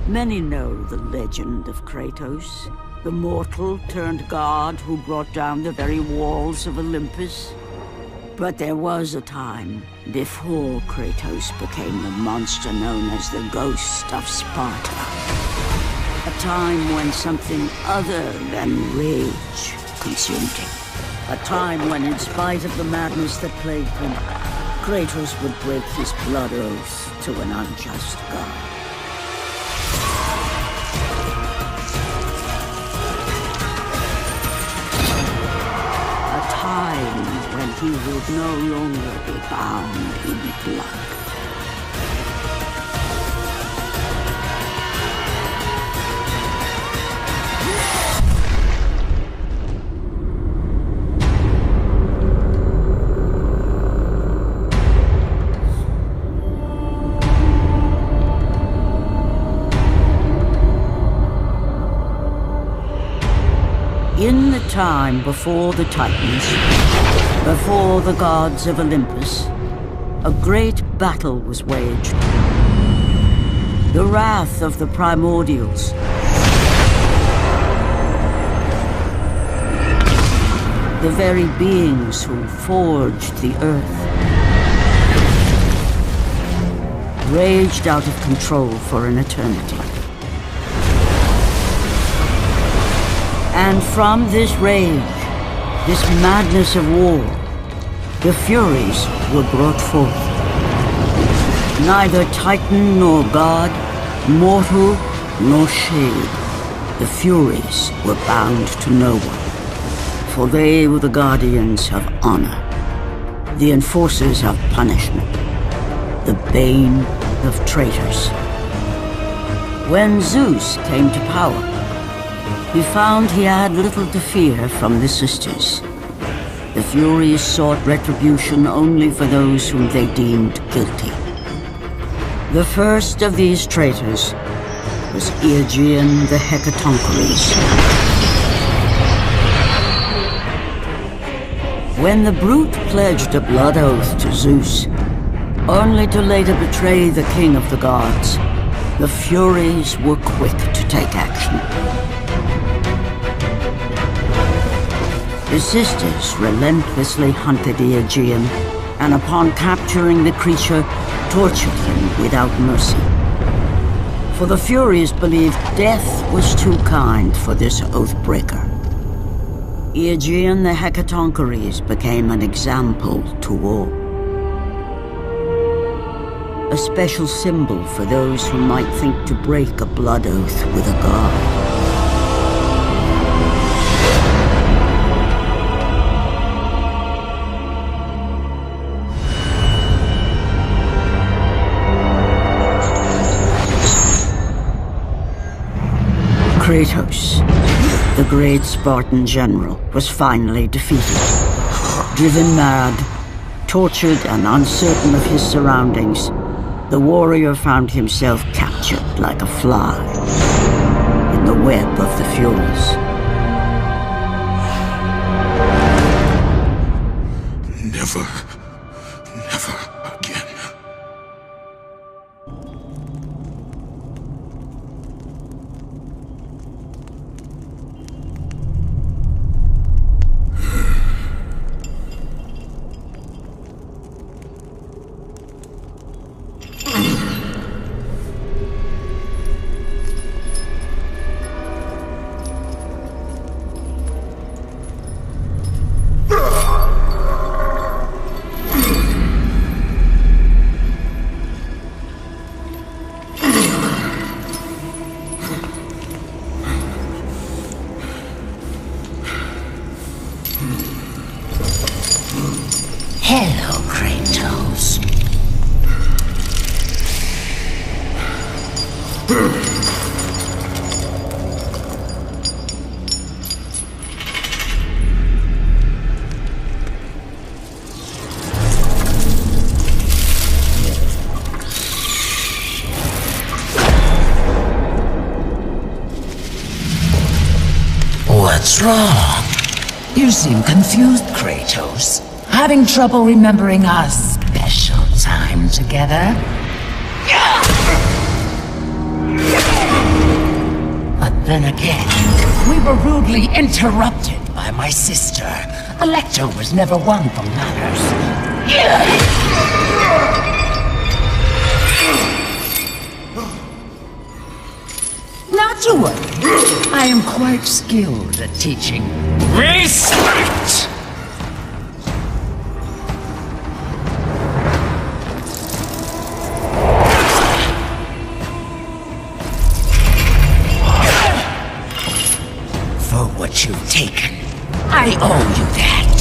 Many know the legend of Kratos, the mortal turned god who brought down the very walls of Olympus. But there was a time before Kratos became the monster known as the Ghost of Sparta. A time when something other than rage consumed him. A time when, in spite of the madness that plagued him, Kratos would break his blood oath to an unjust god. A time when he would no longer be bound in blood. In the time before the Titans, before the gods of Olympus, a great battle was waged. The wrath of the primordials. The very beings who forged the earth. Raged out of control for an eternity. And from this rage, this madness of war, the Furies were brought forth. Neither Titan nor god, mortal nor shade, the Furies were bound to no one. For they were the guardians of honor, the enforcers of punishment, the bane of traitors. When Zeus came to power, he found he had little to fear from the sisters. The Furies sought retribution only for those whom they deemed guilty. The first of these traitors was Aegean the Hecatoncheires. When the brute pledged a blood oath to Zeus, only to later betray the king of the gods, the Furies were quick to take action. The sisters relentlessly hunted Aegean, and upon capturing the creature, tortured him without mercy. For the Furies believed death was too kind for this oath-breaker. Aegean the Hecatoncheires became an example to all. A special symbol for those who might think to break a blood oath with a god. Kratos, the great Spartan general, was finally defeated. Driven mad, tortured and uncertain of his surroundings, the warrior found himself captured like a fly in the web of the Furies. Never again. Hello, Kratos. What's wrong? You seem confused, Kratos. Having trouble remembering our special time together? Then again, we were rudely interrupted by my sister. Alecto was never one for manners. Not to worry. I am quite skilled at teaching respect! For what you've taken, I owe you that.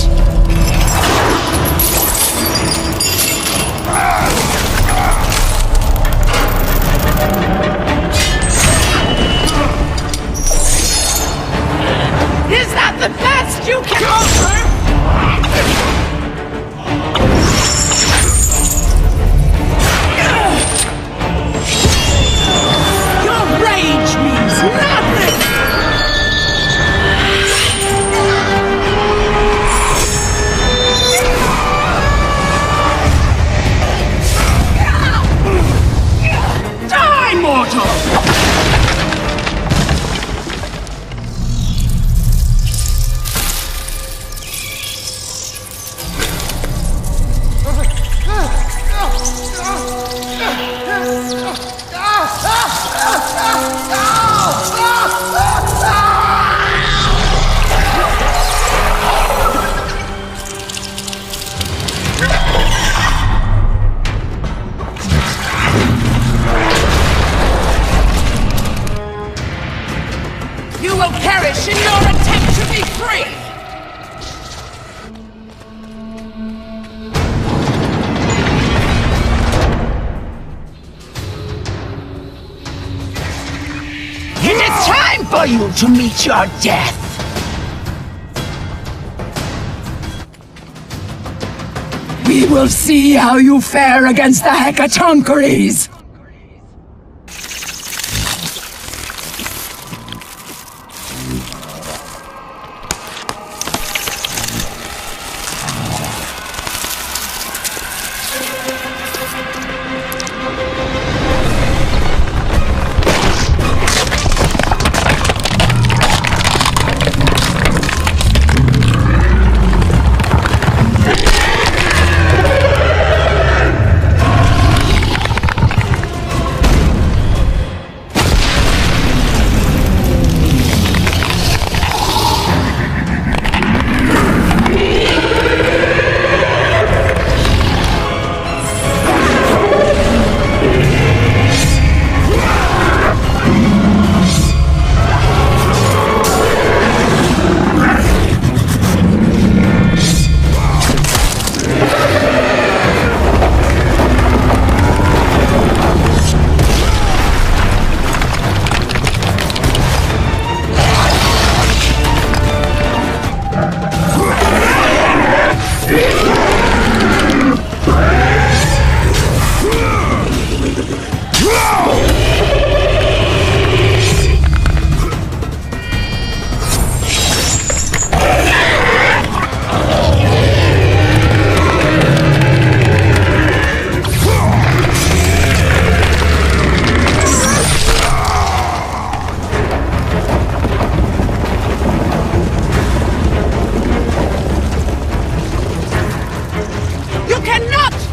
Is that the best you can offer? Your rage means nothing! Die, mortal! You will perish in your attempt to be free! It is time for you to meet your death! We will see how you fare against the Hecatoncheires!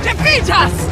Defeat us!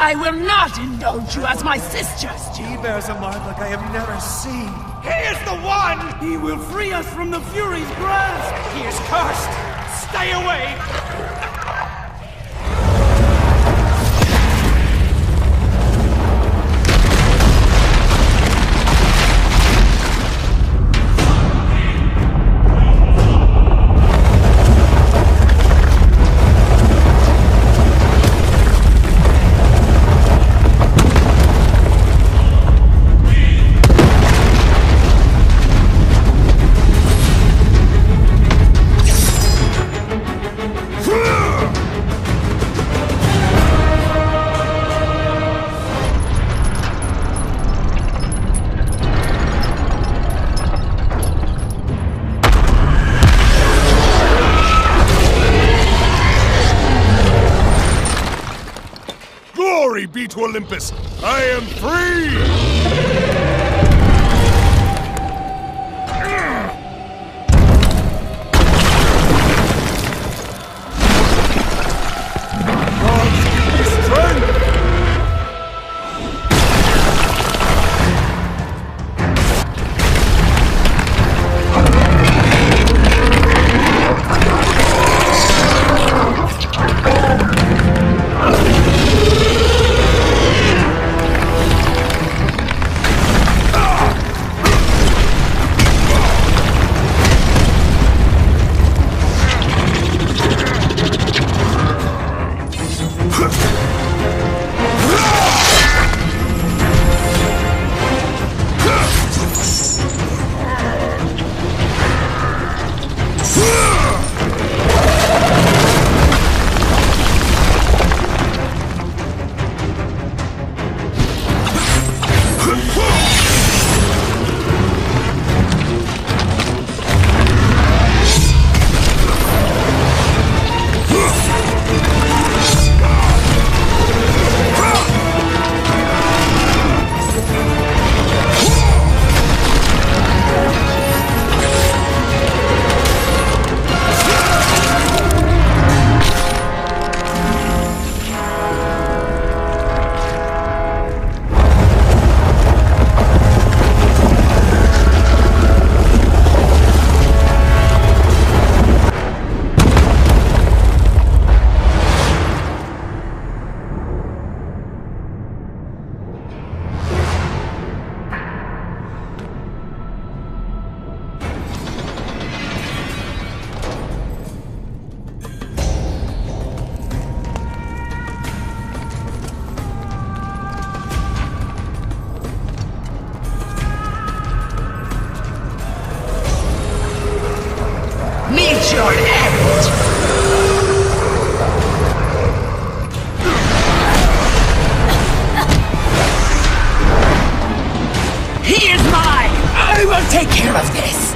I will not indulge you as my sisters do. He bears a mark like I have never seen. He is the one! He will free us from the Fury's grasp. He is cursed! Stay away! Glory be to Olympus! I am free! Gods, give me strength! Meet your end! He is mine! I will take care of this!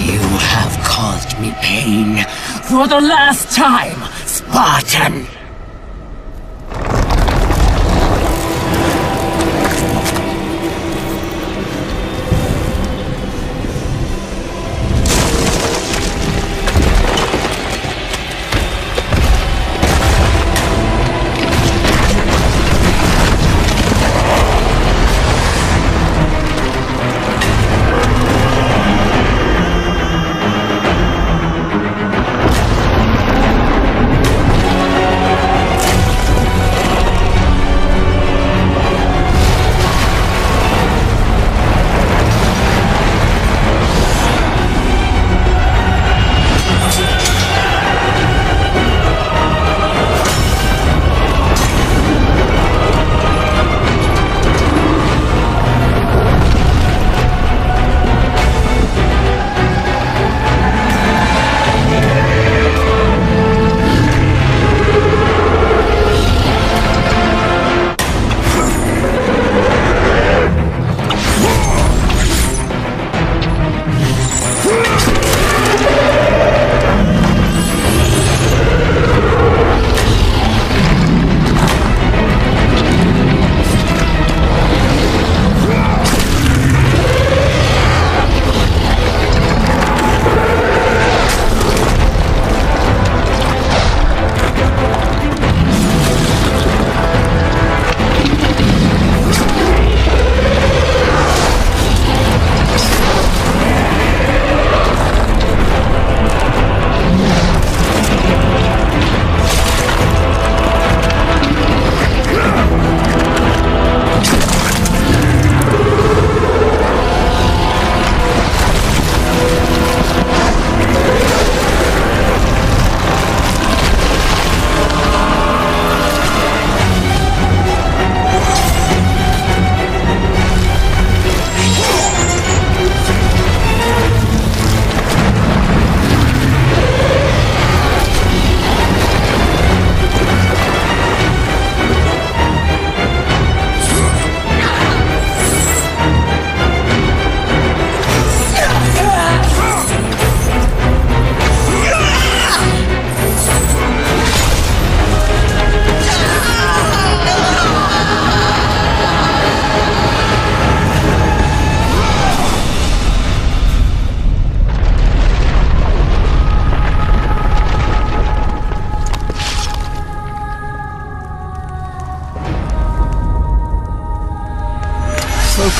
You have caused me pain for the last time, Spartan!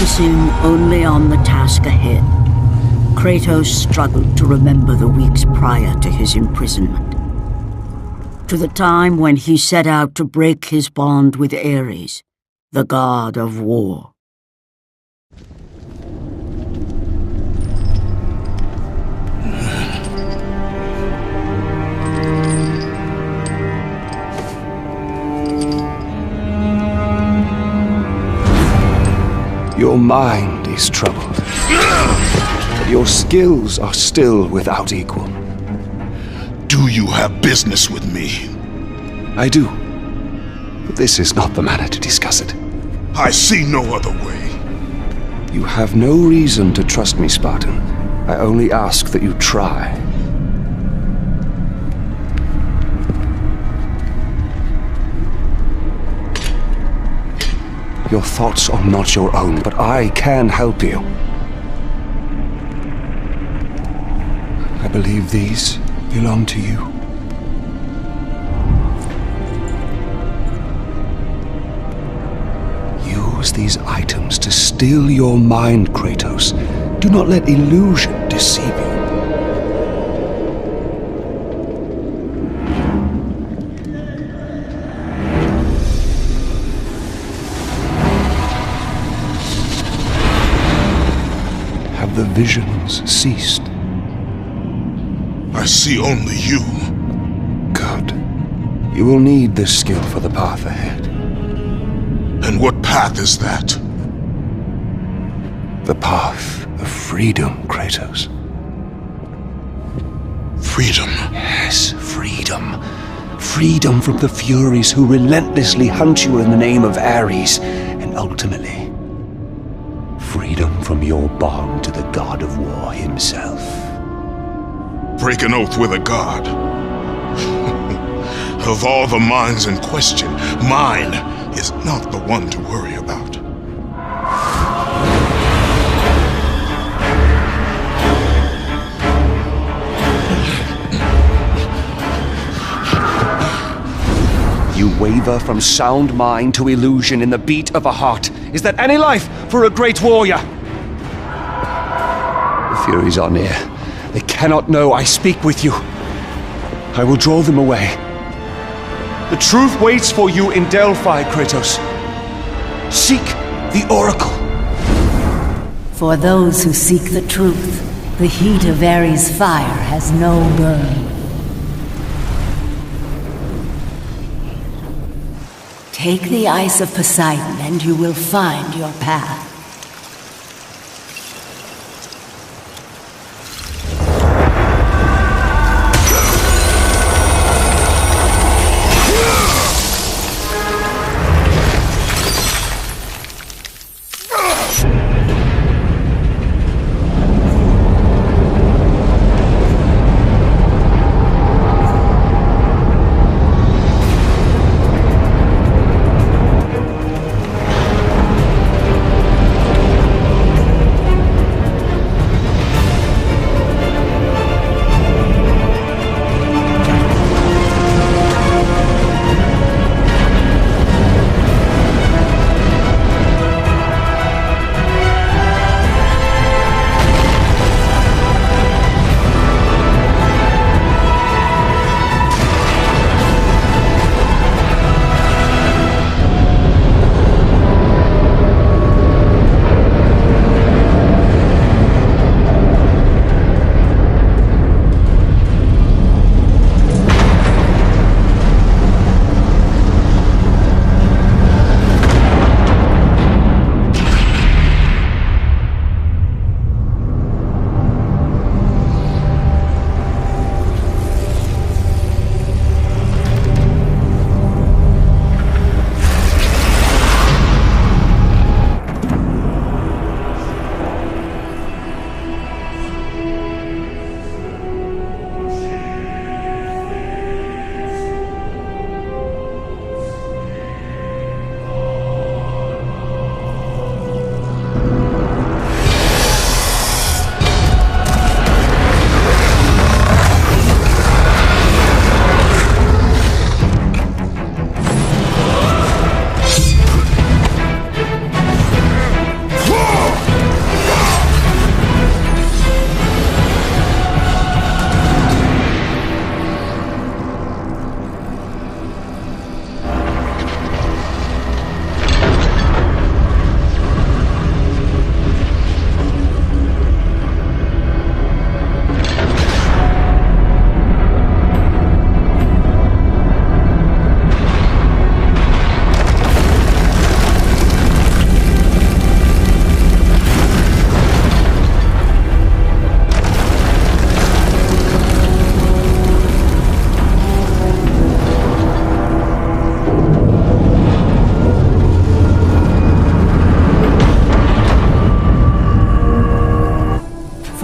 Focusing only on the task ahead, Kratos struggled to remember the weeks prior to his imprisonment. To the time when he set out to break his bond with Ares, the god of war. Your mind is troubled, but your skills are still without equal. Do you have business with me? I do, but this is not the manner to discuss it. I see no other way. You have no reason to trust me, Spartan. I only ask that you try. Your thoughts are not your own, but I can help you. I believe these belong to you. Use these items to still your mind, Kratos. Do not let illusion deceive you. Have the visions ceased? I see only you. Good. You will need this skill for the path ahead. And what path is that? The path of freedom, Kratos. Freedom. Yes, freedom. Freedom from the Furies who relentlessly hunt you in the name of Ares, and ultimately, freedom from your bond to the god of war himself. Break an oath with a god. Of all the minds in question, mine is not the one to worry about. You waver from sound mind to illusion in the beat of a heart. Is that any life for a great warrior? The Furies are near. They cannot know I speak with you. I will draw them away. The truth waits for you in Delphi, Kratos. Seek the Oracle. For those who seek the truth, the heat of Ares' fire has no burn. Take the Ice of Poseidon and you will find your path.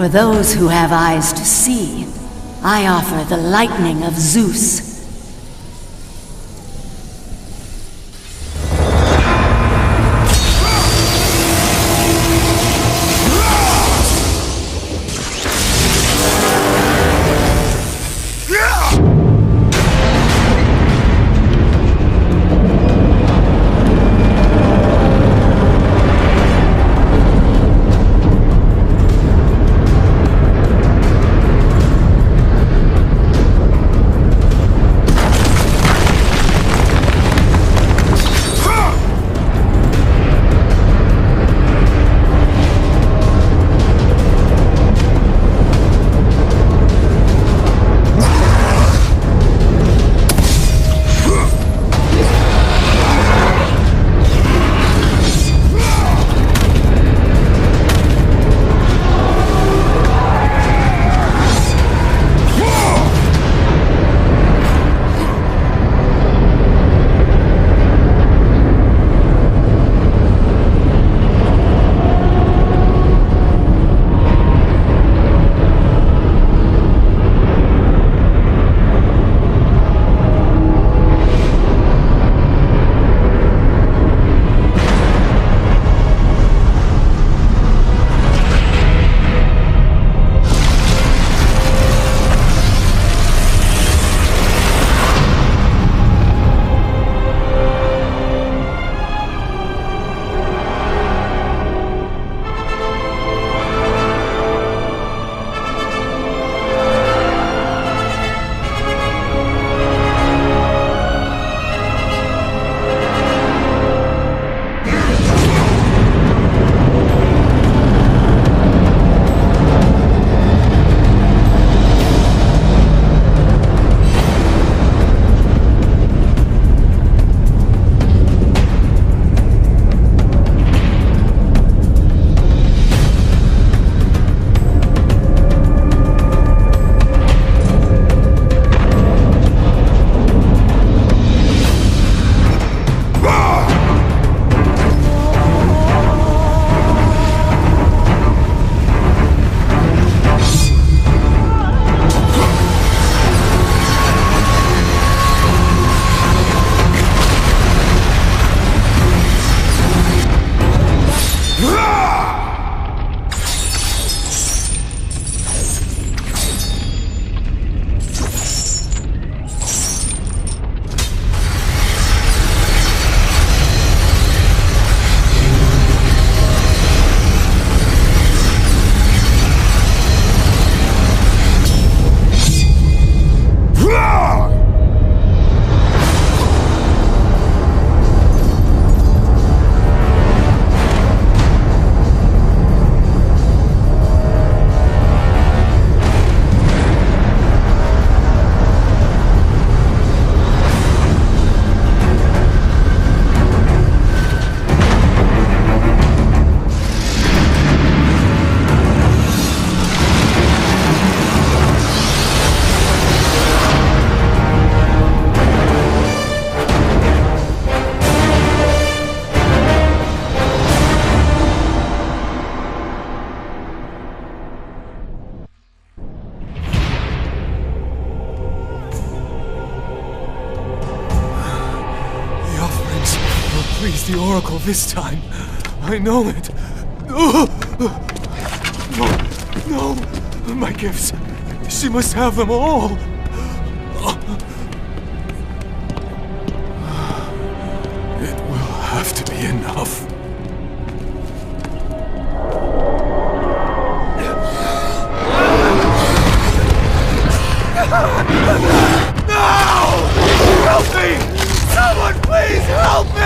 For those who have eyes to see, I offer the lightning of Zeus. Please, the Oracle this time. I know it. No, my gifts. She must have them all. It will have to be enough. No! Help me! Someone please help me!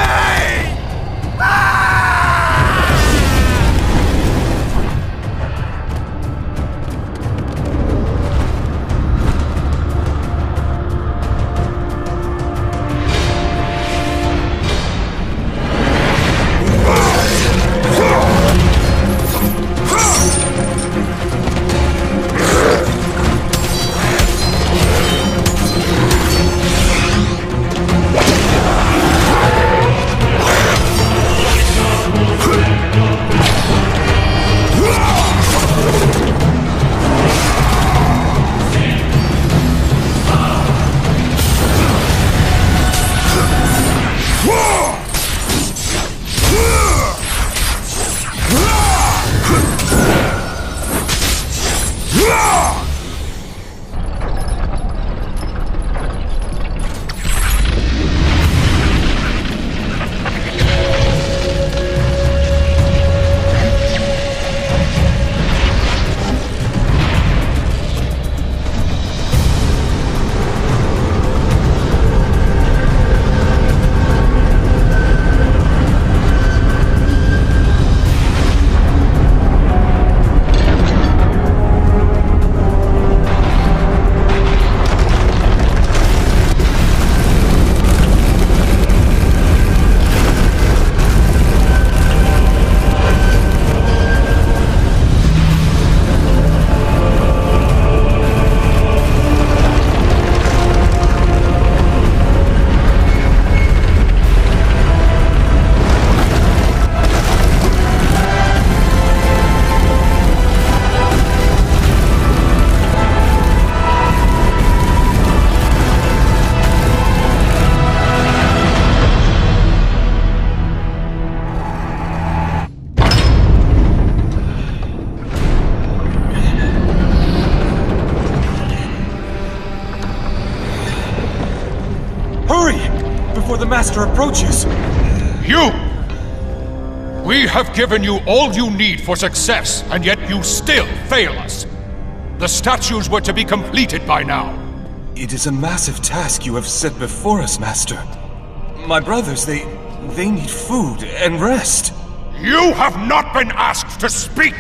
before the Master approaches. You! We have given you all you need for success, and yet you still fail us. The statues were to be completed by now. It is a massive task you have set before us, Master. My brothers, they need food and rest. You have not been asked to speak!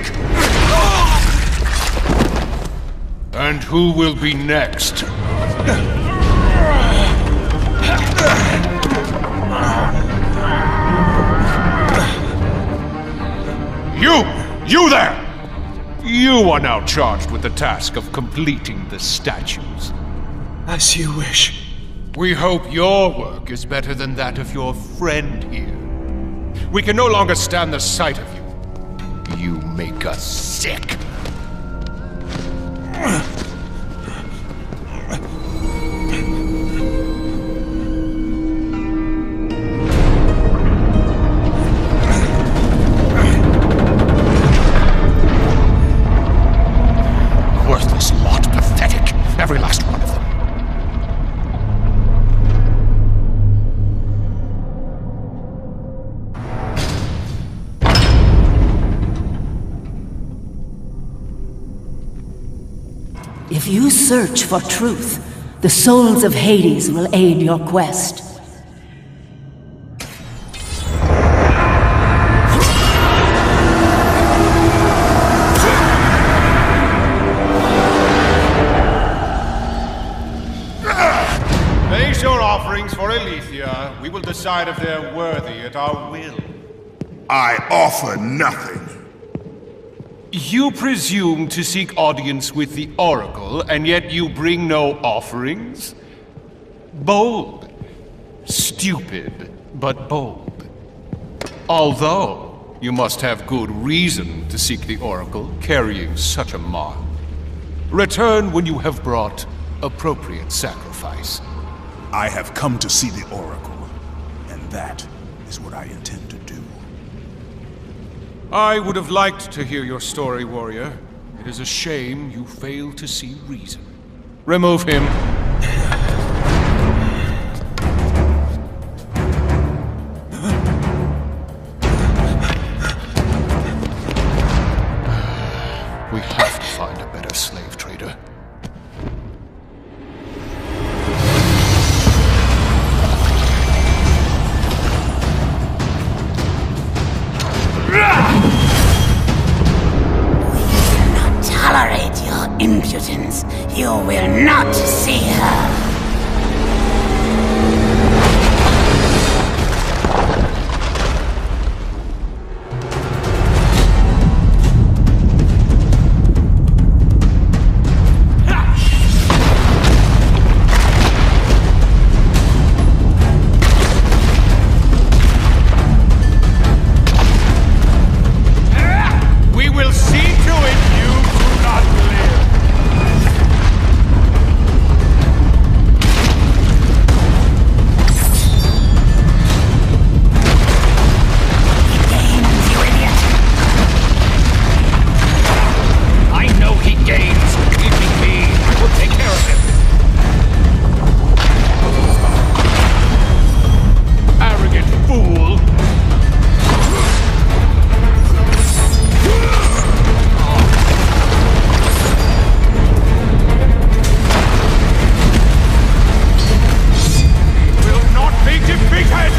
And who will be next? You there! You are now charged with the task of completing the statues. As you wish. We hope your work is better than that of your friend here. We can no longer stand the sight of you. You make us sick. Worthless lot, pathetic. Every last one of them. If you search for truth, the souls of Hades will aid your quest. Place your offerings for Aletheia. We will decide if they're worthy at our will. I offer nothing. You presume to seek audience with the Oracle, and yet you bring no offerings? Bold. Stupid, but bold. Although, you must have good reason to seek the Oracle, carrying such a mark. Return when you have brought appropriate sacrifice. I have come to see the Oracle, and that is what I intend to do. I would have liked to hear your story, warrior. It is a shame you fail to see reason. Remove him. We have to find a better slave trader. Tolerate your impudence. You will not see her. We will see to it you do not live. I know he gains. Leave me be. I will take care of him. Arrogant fool. Will not be defeated!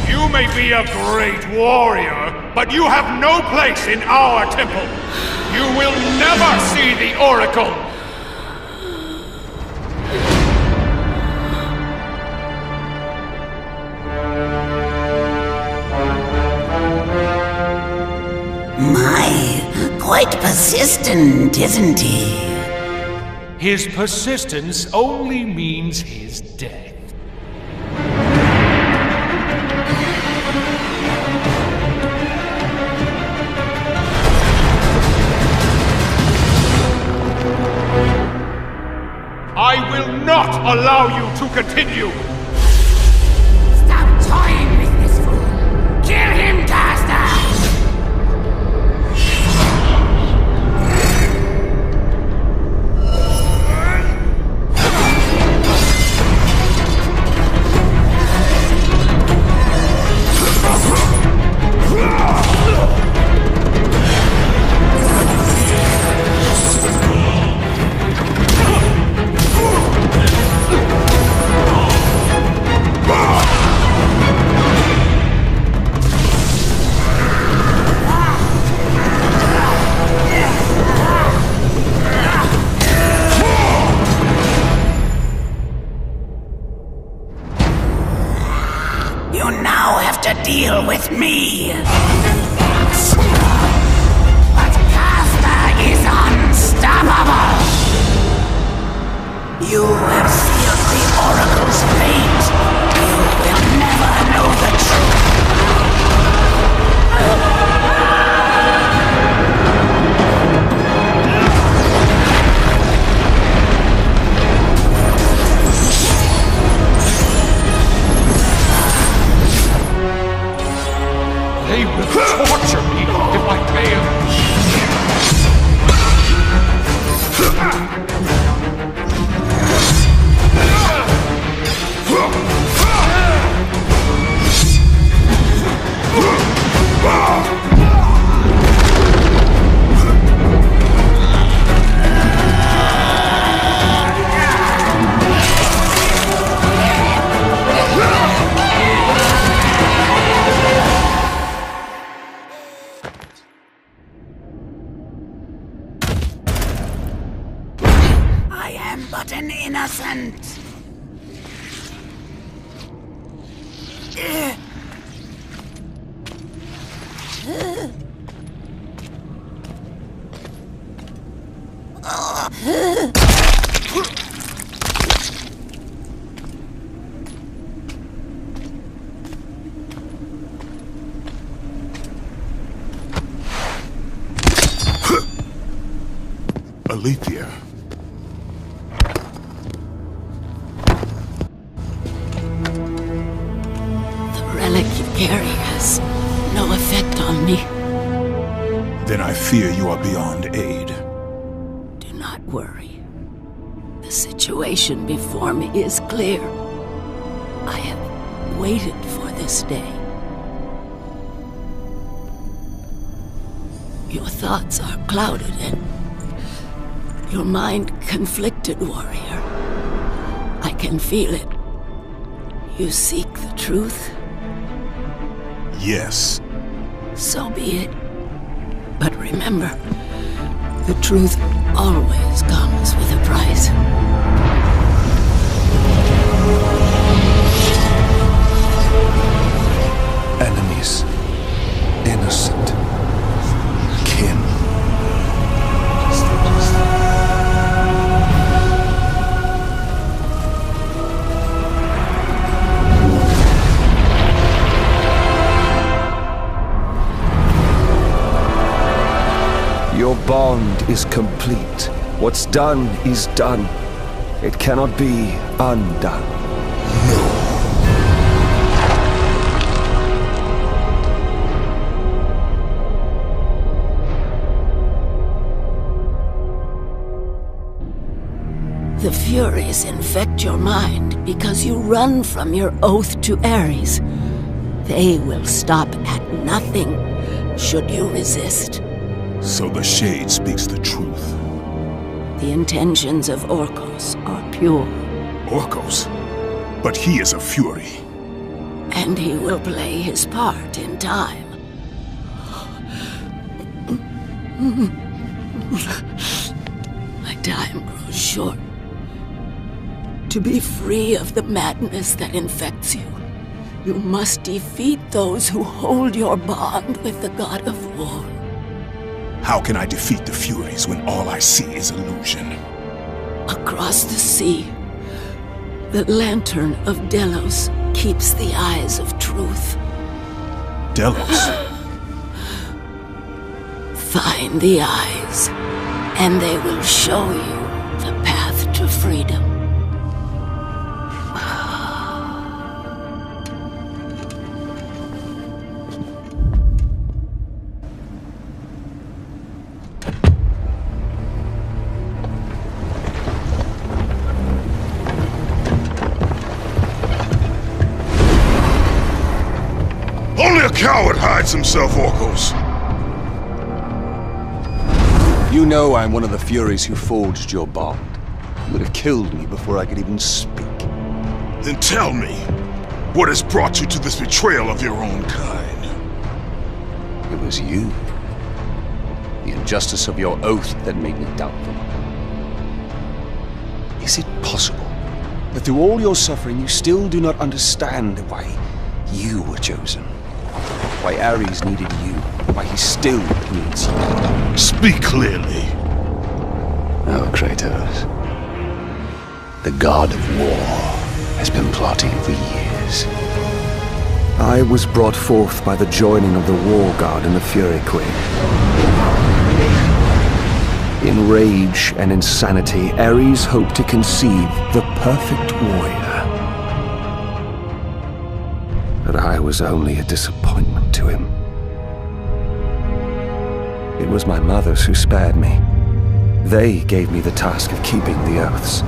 You may be a great warrior, but you have no place in our temple. You will never see the Oracle. My, quite persistent, isn't he? His persistence only means his death. I will not allow you to continue! Stop toying with this fool. Kill him, Caster! me! But Caster is unstoppable! You have sealed the Oracle's fate! You will never know the truth! They will torture me if I fail. I am but an innocent. Alethea. The relic you carry has no effect on me. Then I fear you are beyond aid. Do not worry. The situation before me is clear. I have waited for this day. Your thoughts are clouded and your mind conflicted, warrior. I can feel it. You seek the truth? Yes. So be it. But remember, the truth always comes with a price. Enemies. Innocent. Kin. Your bond is complete. What's done is done. It cannot be undone. The Furies infect your mind because you run from your oath to Ares. They will stop at nothing should you resist. So the Shade speaks the truth. The intentions of Orcos are pure. Orcos? But he is a Fury. And he will play his part in time. My time grows short. To be free of the madness that infects you, you must defeat those who hold your bond with the god of war. How can I defeat the Furies when all I see is illusion? Across the sea, the lantern of Delos keeps the eyes of truth. Delos? Find the eyes, and they will show you the path to freedom. Only a coward hides himself, Orcos. You know I'm one of the Furies who forged your bond. You would have killed me before I could even speak. Then tell me, what has brought you to this betrayal of your own kind? It was you. The injustice of your oath that made me doubtful. Is it possible that through all your suffering you still do not understand why you were chosen? why Ares needed you, why he still needs you. Speak clearly. Oh, Kratos. The god of war has been plotting for years. I was brought forth by the joining of the War God and the Fury Queen. In rage and insanity, Ares hoped to conceive the perfect warrior. But I was only a disappointment to him. It was my mothers who spared me. They gave me the task of keeping the oaths.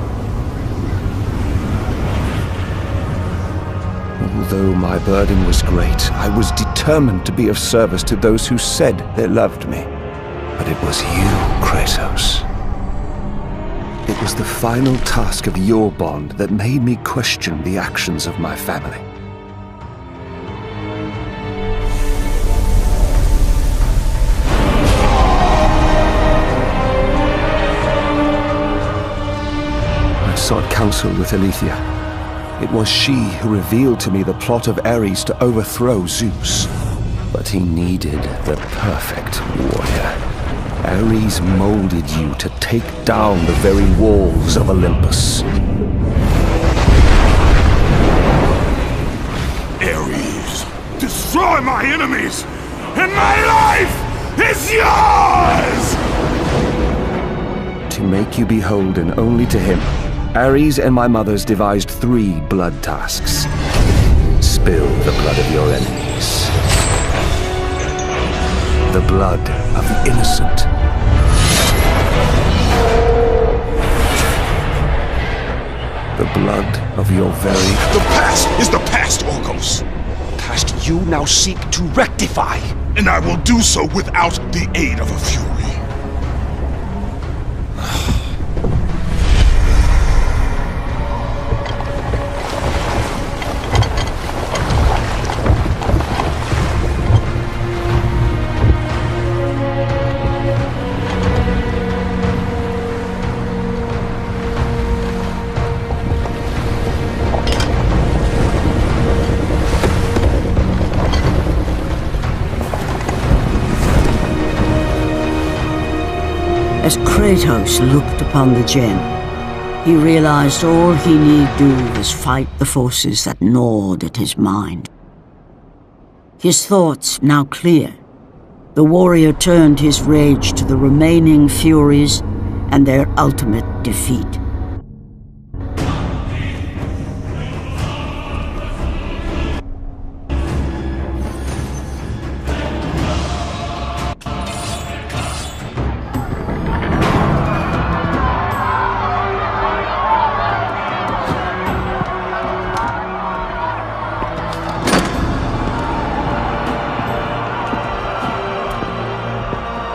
Although my burden was great, I was determined to be of service to those who said they loved me. But it was you, Kratos. It was the final task of your bond that made me question the actions of my family. I sought counsel with Aletheia. It was she who revealed to me the plot of Ares to overthrow Zeus. But he needed the perfect warrior. Ares molded you to take down the very walls of Olympus. Ares, destroy my enemies, and my life is yours! To make you beholden only to him, Ares and my mothers devised 3 blood tasks. Spill the blood of your enemies. The blood of the innocent. The blood of your very... The past is the past, Orcos. past you now seek to rectify. And I will do so without the aid of a Fury. As Kratos looked upon the gem, he realized all he need do was fight the forces that gnawed at his mind. His thoughts now clear, the warrior turned his rage to the remaining Furies and their ultimate defeat.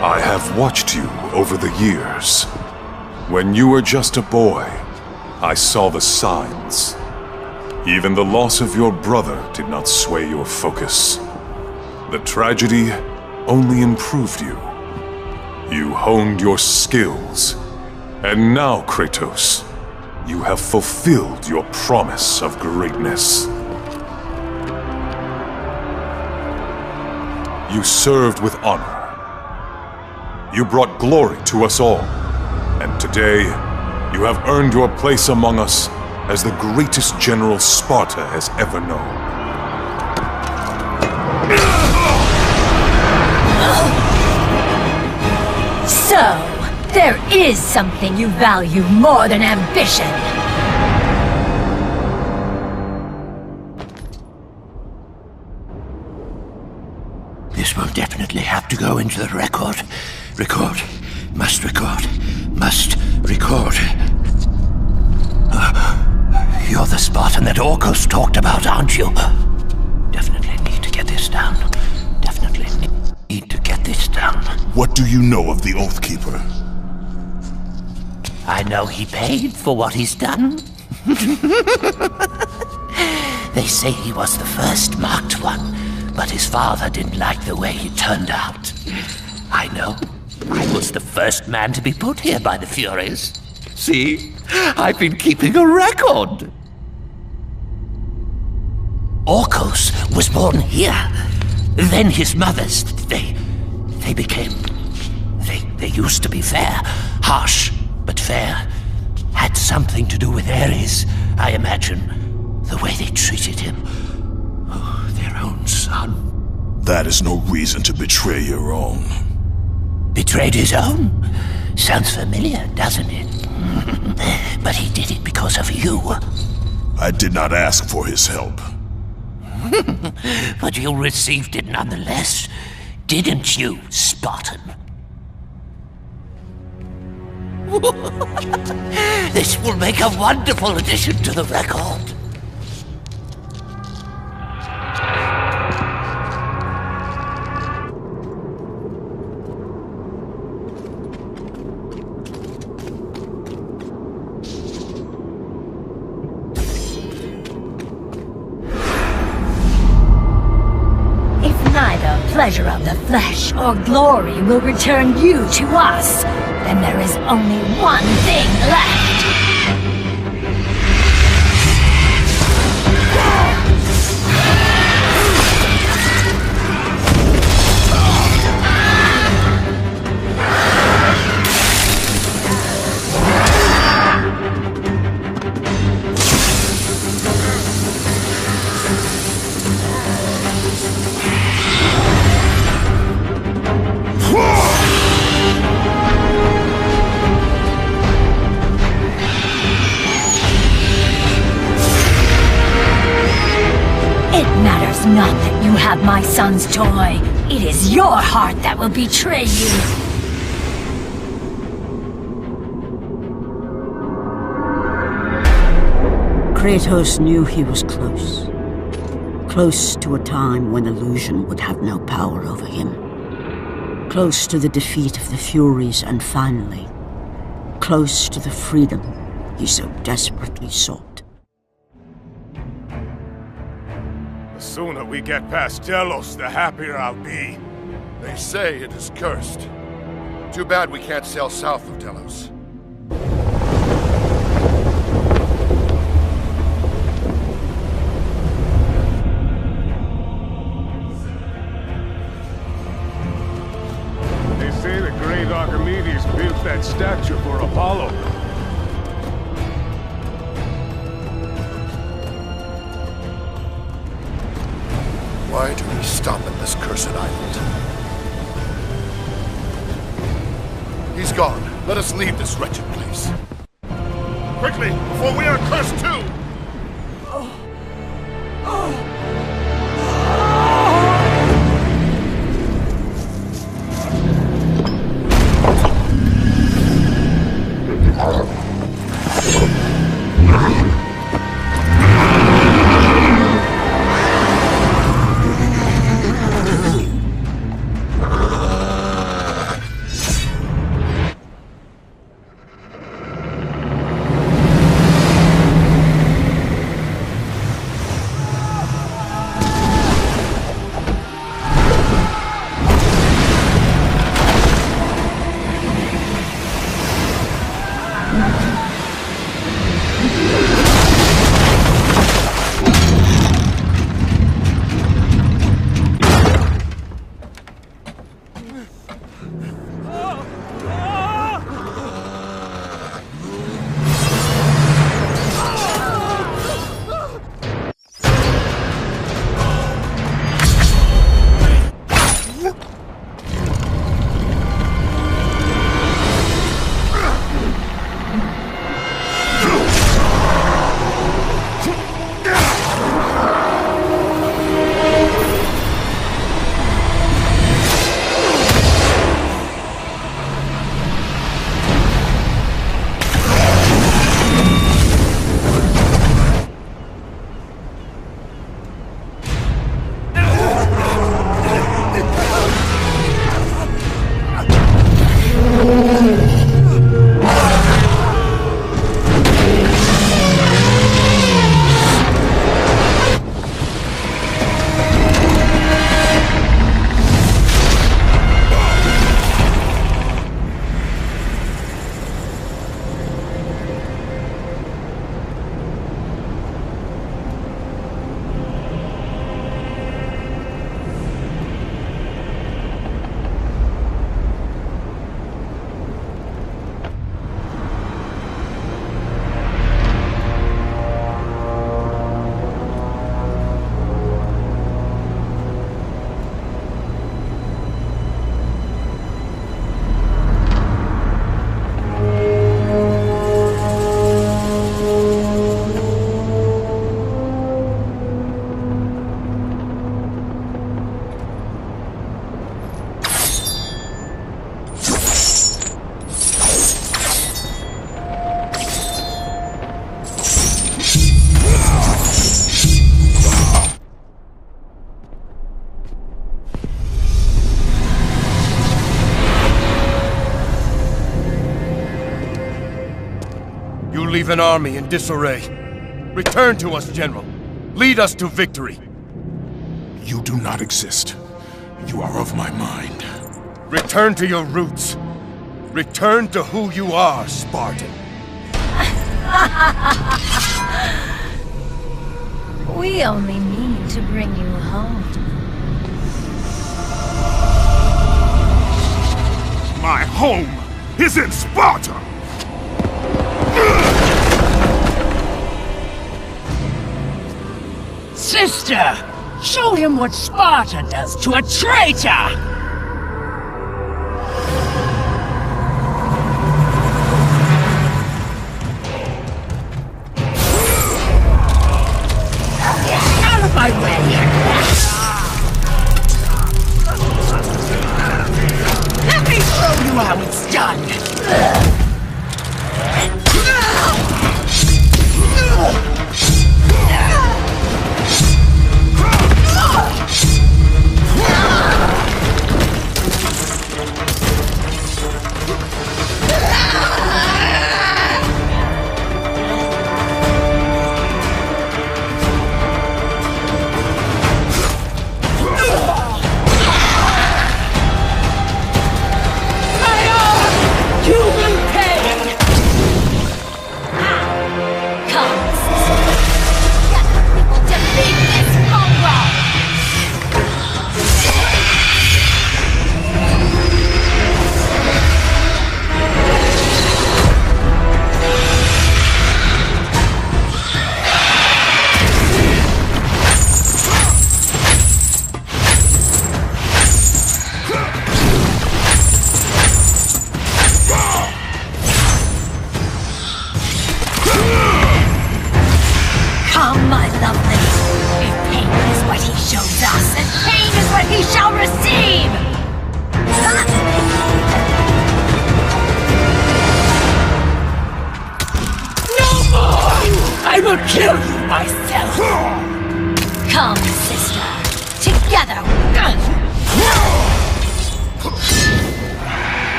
I have watched you over the years. When you were just a boy, I saw the signs. Even the loss of your brother did not sway your focus. The tragedy only improved you. You honed your skills. And now, Kratos, you have fulfilled your promise of greatness. You served with honor. You brought glory to us all, and today, you have earned your place among us as the greatest general Sparta has ever known. So, there is something you value more than ambition. This will definitely have to go into the record. Record. Must record. Must record. You're the Spartan that Orcos talked about, aren't you? Definitely need to get this down. Definitely need to get this down. What do you know of the Oathkeeper? I know he paid for what he's done. They say he was the first marked one, but his father didn't like the way he turned out. I know. I was the first man to be put here by the Furies. See? I've been keeping a record. Orcos was born here. Then his mothers, they became... They used to be fair. Harsh, but fair. Had something to do with Ares, I imagine. The way they treated him. Oh, their own son. That is no reason to betray your own. Betrayed his own? Sounds familiar, doesn't it? But he did it because of you. I did not ask for his help. But you received it nonetheless, didn't you, Spartan? This will make a wonderful addition to the record. Pleasure of the flesh or glory will return you to us, then there is only one thing left. Not that you have my son's toy. It is your heart that will betray you. Kratos knew he was close. Close to a time when illusion would have no power over him. Close to the defeat of the Furies, and finally, close to the freedom he so desperately sought. The sooner we get past Delos, the happier I'll be. They say it is cursed. Too bad we can't sail south of Delos. They say the great Archimedes built that statue for Apollo. Why do we stop at this cursed island? He's gone. Let us leave this wretched place. Quickly, before we are cursed too! You leave an army in disarray. Return to us, General. Lead us to victory. You do not exist. You are of my mind. Return to your roots. Return to who you are, Spartan. We only mean to bring you home. My home is in Sparta! Sister! Show him what Sparta does to a traitor! Out of my way! Let me show you how it's done!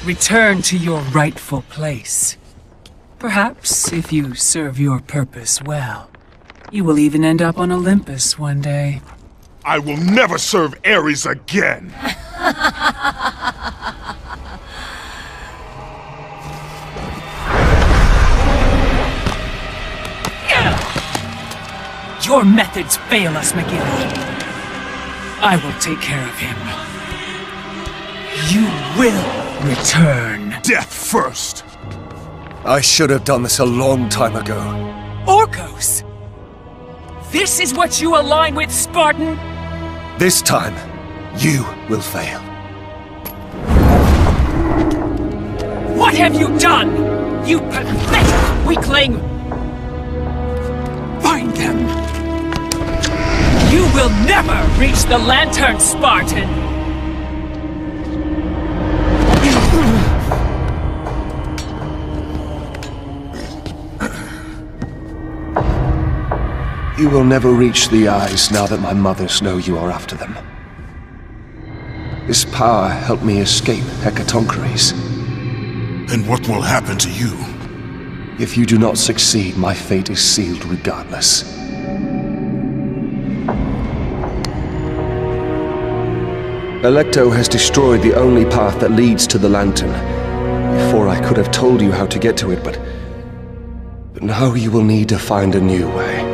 Return to your rightful place. Perhaps, if you serve your purpose well, you will even end up on Olympus one day. I will never serve Ares again! Your methods fail us, McGill. I will take care of him. You will return. Death first! I should have done this a long time ago. Orcos! This is what you align with, Spartan? This time, you will fail. What have you done? You pathetic weakling! Find them! You will never reach the Lantern, Spartan! You will never reach the eyes now that my mothers know you are after them. This power helped me escape Hecatoncheires. Then what will happen to you? If you do not succeed, my fate is sealed regardless. Alecto has destroyed the only path that leads to the lantern. Before I could have told you how to get to it, but now you will need to find a new way.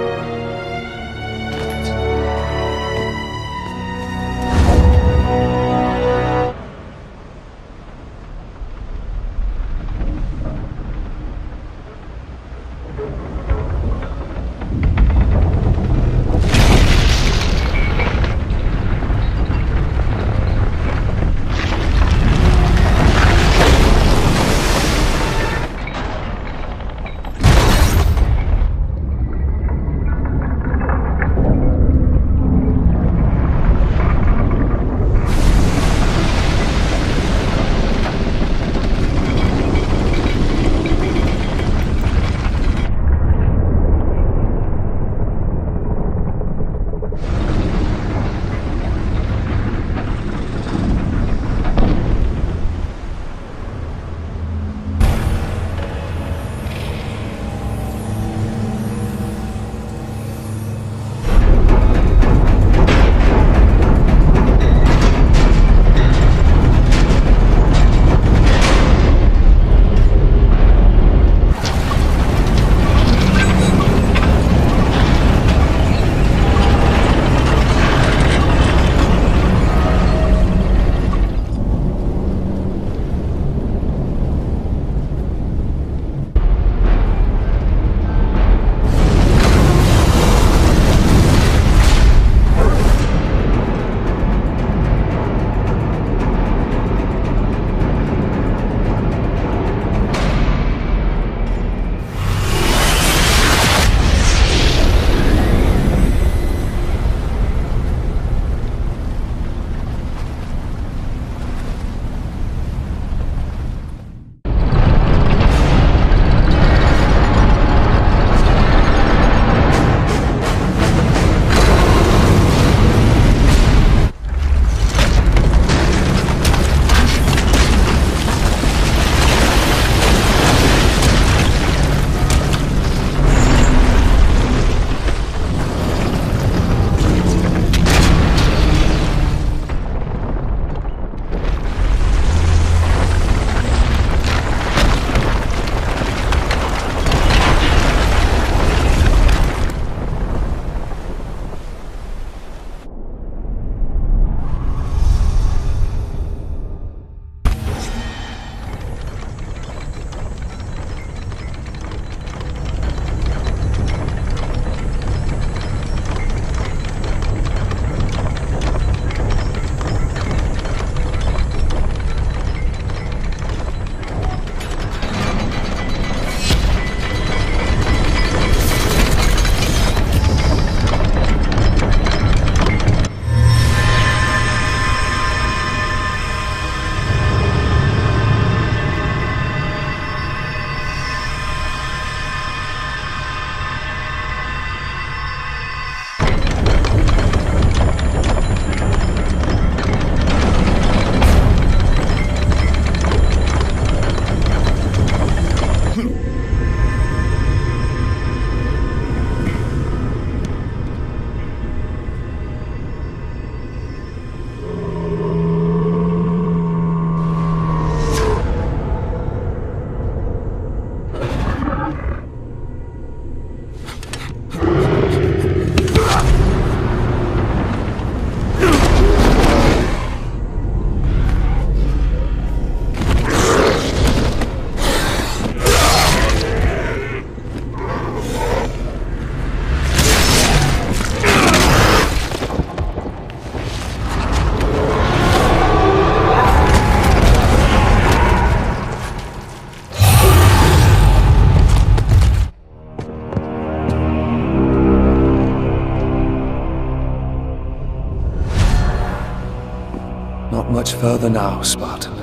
Much further now, Spartan.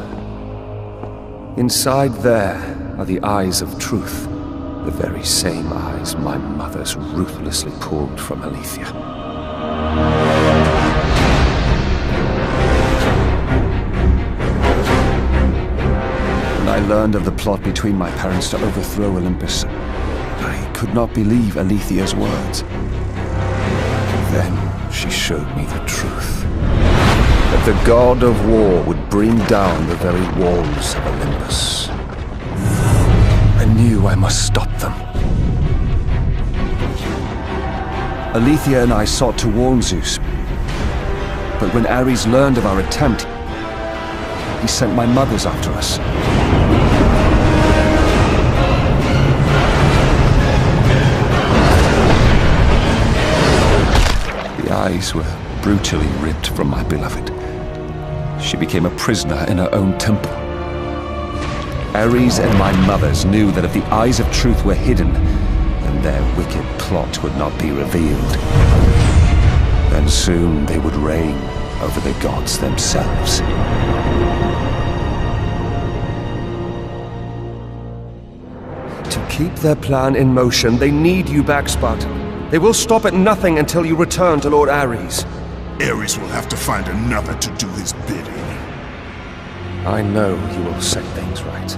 Inside there are the eyes of truth, The very same eyes my mothers ruthlessly pulled from Alethea. When I learned of the plot between my parents to overthrow Olympus, I could not believe Alethea's words. Then she showed me the truth. That the god of war would bring down the very walls of Olympus. I knew I must stop them. Alethea and I sought to warn Zeus. But when Ares learned of our attempt, he sent my mothers after us. The eyes were brutally ripped from my beloved. She became a prisoner in her own temple. Ares and my mothers knew that if the eyes of truth were hidden, then their wicked plot would not be revealed. Then soon they would reign over the gods themselves. To keep their plan in motion, they need you back, Spartan. They will stop at nothing until you return to Lord Ares. Ares will have to find another to do his bidding. I know you will set things right.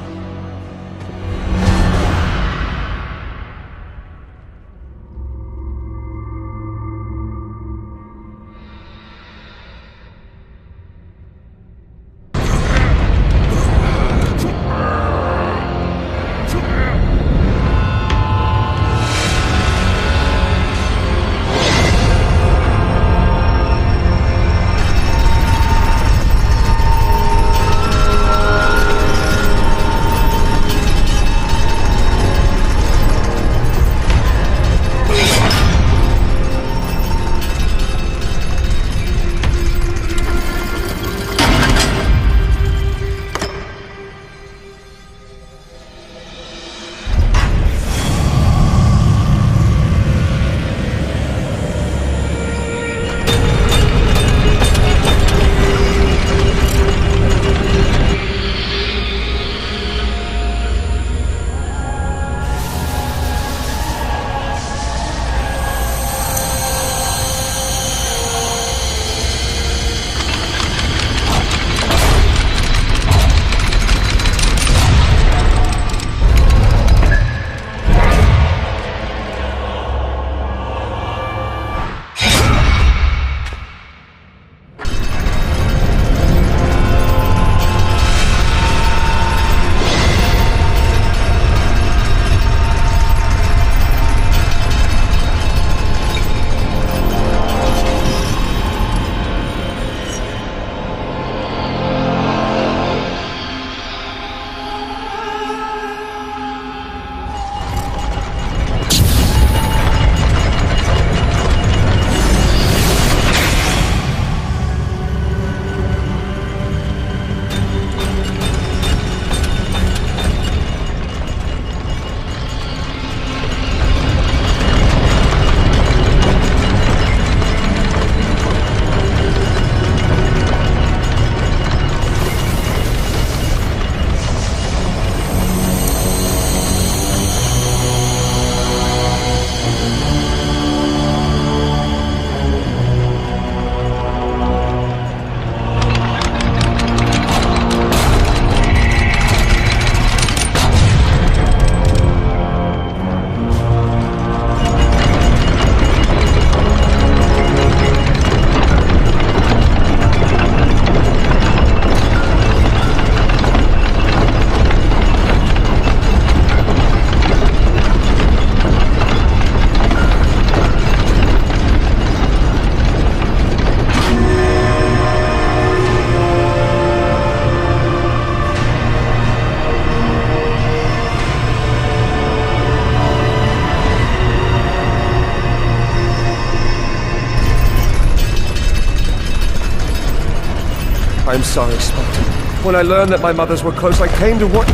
I'm sorry, Spartan. When I learned that my mothers were close, I came to what...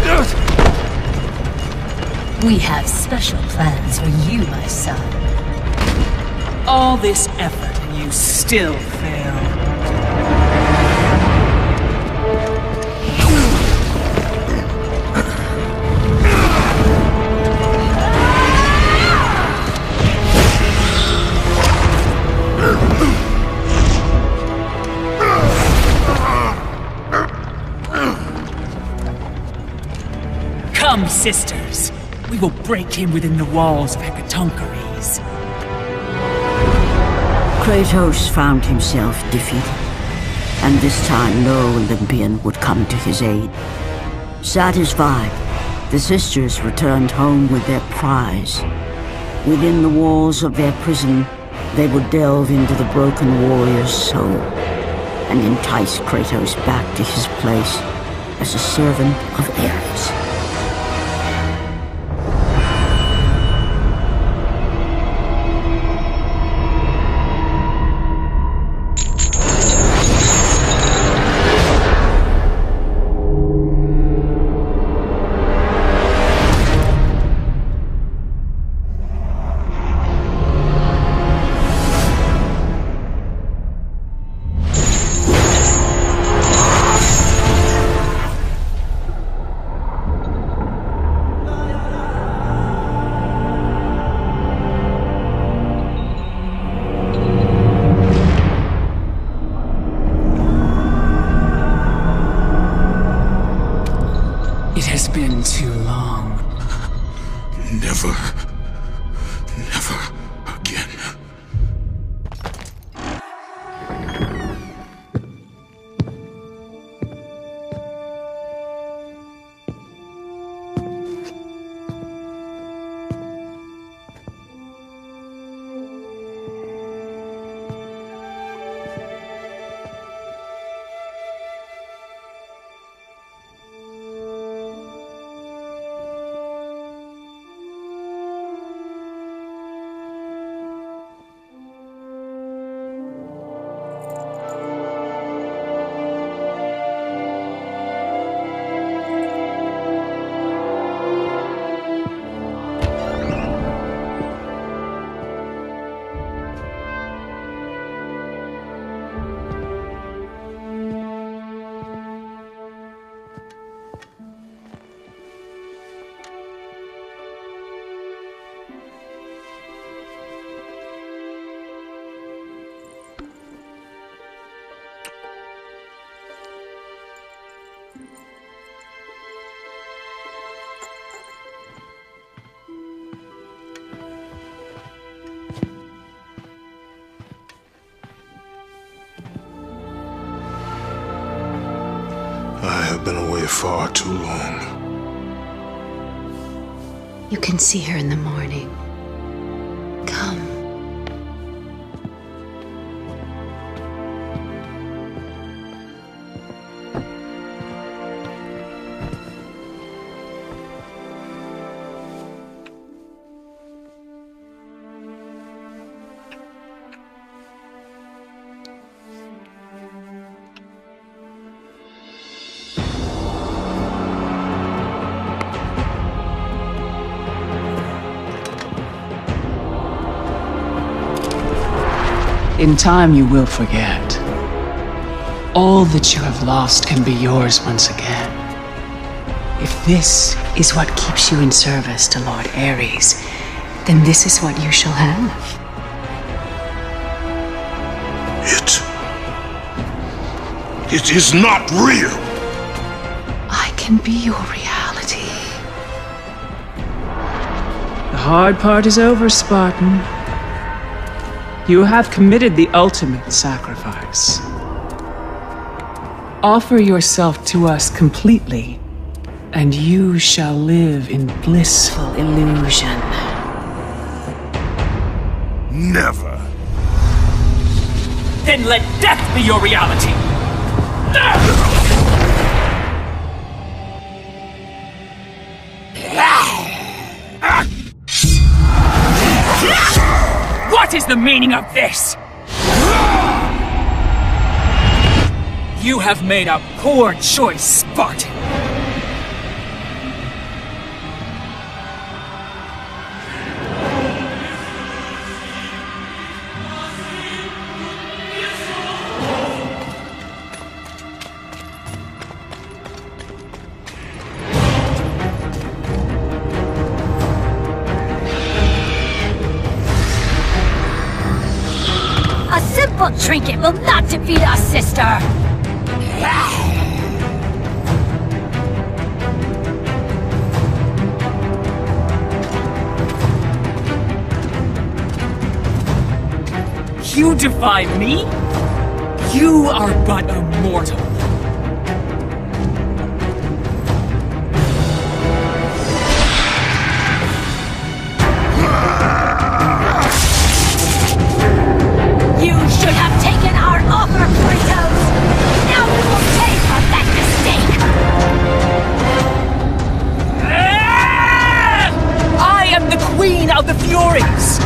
We have special plans for you, my son. All this effort and you still fail. sisters. We will break him within the walls of Hecatoncheires. Kratos found himself defeated, and this time no Olympian would come to his aid. Satisfied, the sisters returned home with their prize. Within the walls of their prison, they would delve into the broken warrior's soul and entice Kratos back to his place as a servant of Ares. Been away far too long. You can see her in the morning. Come. In time, you will forget. All that you have lost can be yours once again. If this is what keeps you in service to Lord Ares, then this is what you shall have. It is not real! I can be your reality. The hard part is over, Spartan. You have committed the ultimate sacrifice. Offer yourself to us completely, and you shall live in blissful illusion. Never. Then let death be your reality! What is the meaning of this? You have made a poor choice, Spartan. Trinket will not defeat us, sister! You defy me? You are but a mortal. You should have taken our offer, Kratos! Now we will pay for that mistake! I am the Queen of the Furies!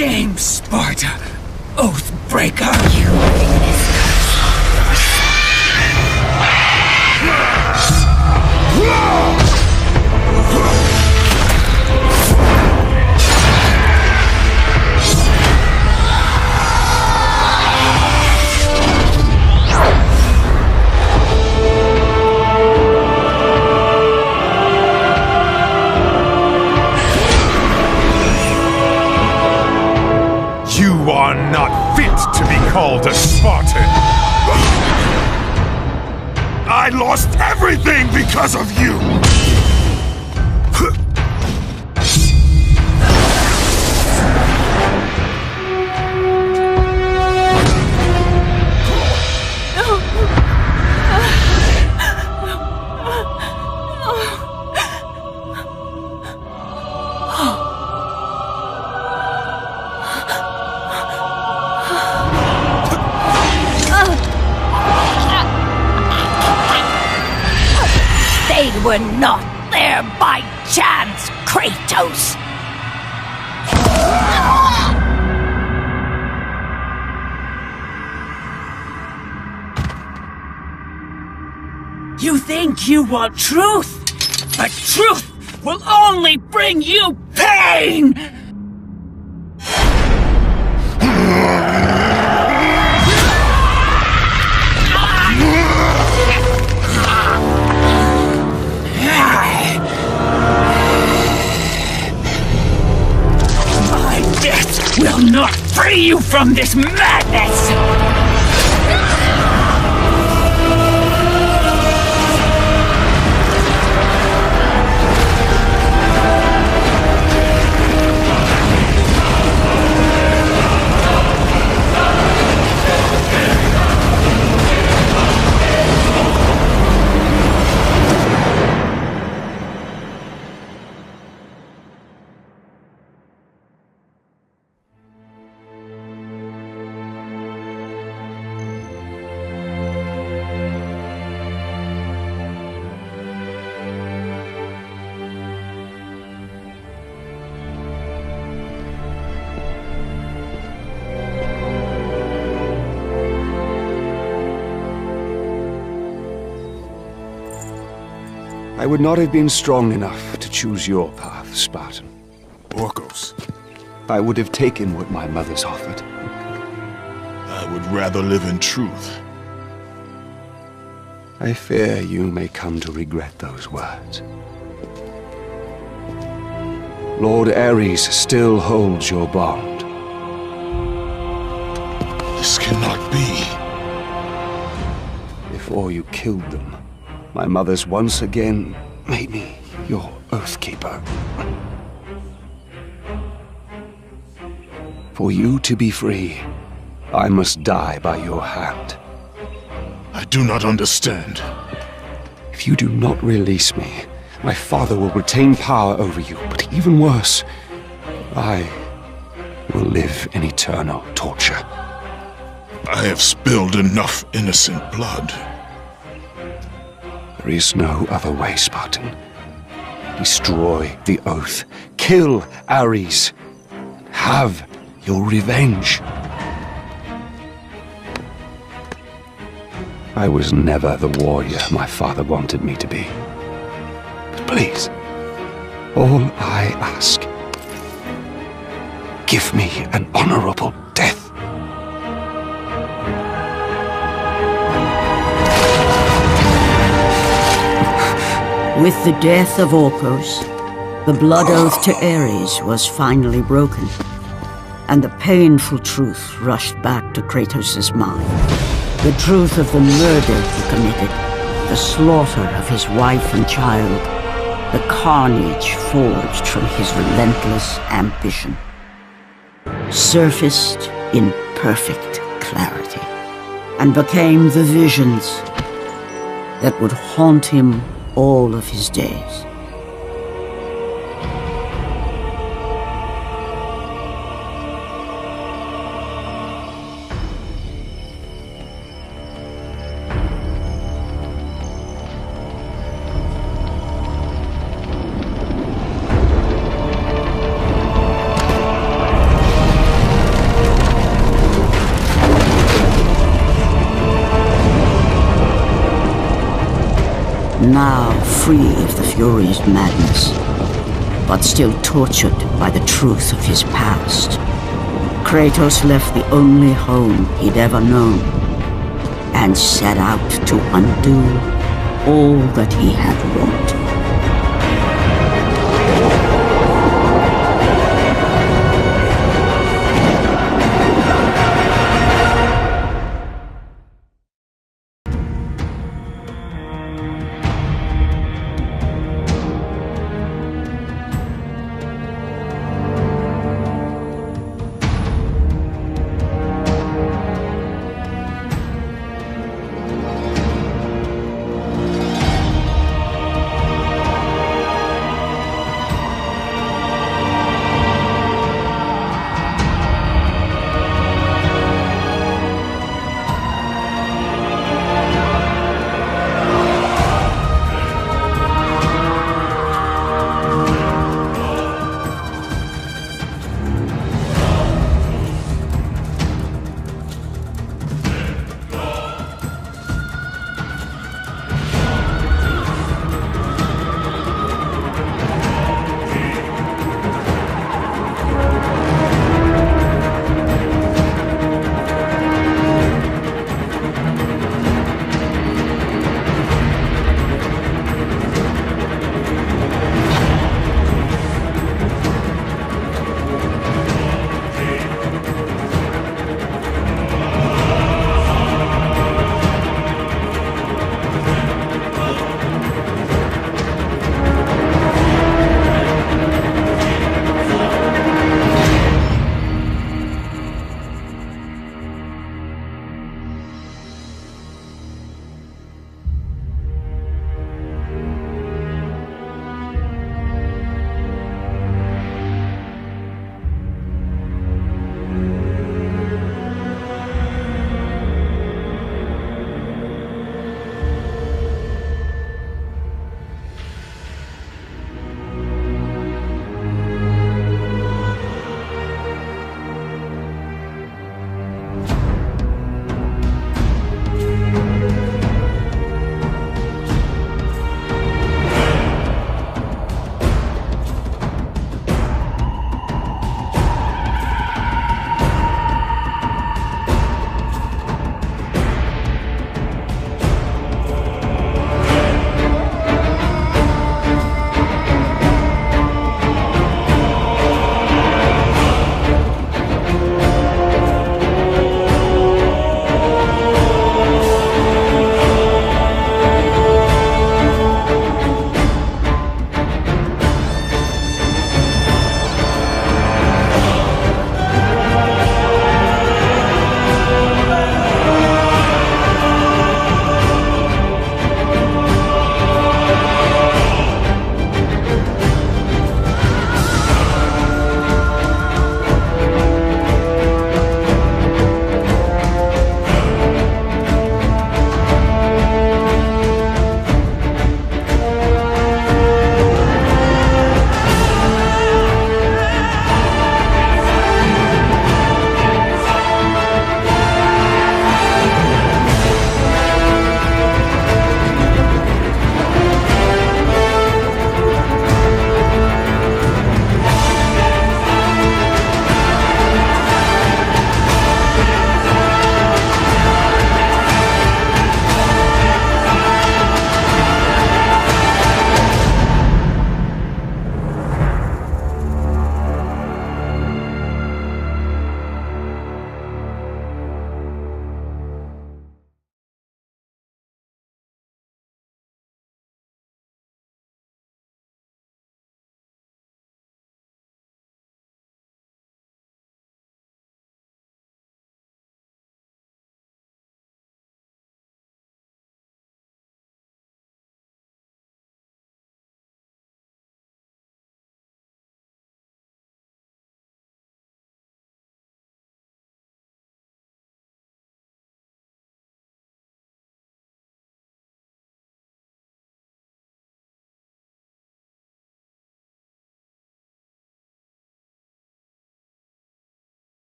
shame, Sparta! Oathbreaker! You bring this You are not fit to be called a Spartan! I lost everything because of you! They were not there by chance, Kratos! You think you want truth, but truth will only bring you pain! My death will not free you from this madness! I would not have been strong enough to choose your path, Spartan. Orcos. I would have taken what my mother's offered. I would rather live in truth. I fear you may come to regret those words. Lord Ares still holds your bond. This cannot be. Before you killed them, my mother's once again made me your Oathkeeper. For you to be free, I must die by your hand. I do not understand. If you do not release me, my father will retain power over you, but even worse, I will live in eternal torture. I have spilled enough innocent blood. There is no other way, Spartan. Destroy the Oath. Kill Ares. Have your revenge. I was never the warrior my father wanted me to be. But please, all I ask, give me an honorable death. With the death of Orcos, the blood oath to Ares was finally broken, and the painful truth rushed back to Kratos' mind. The truth of the murder he committed, the slaughter of his wife and child, the carnage forged from his relentless ambition, surfaced in perfect clarity, and became the visions that would haunt him all of his days. now free of the Fury's madness, but still tortured by the truth of his past, Kratos left the only home he'd ever known and set out to undo all that he had wrought.